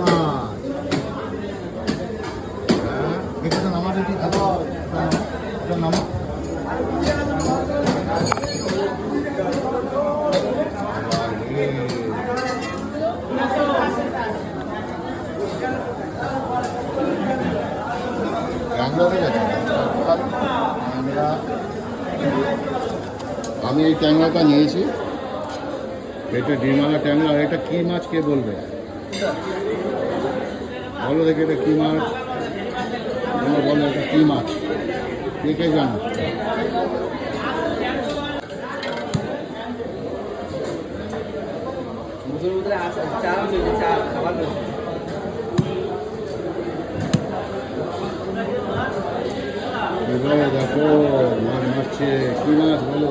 মাছ। হ্যাঁ, এটা নামা দিদি, এটা নামা। আমি এই ট্যাংরাটা নিয়েছি, এটা ডিমালা ট্যাংরা। এটা কি মাছ কে বলবে? বলো দেখি এটা কি মাছ, বলো এটা কি মাছ, কে জানো? দেখো মাছ মারছে, কি মাছ বলো?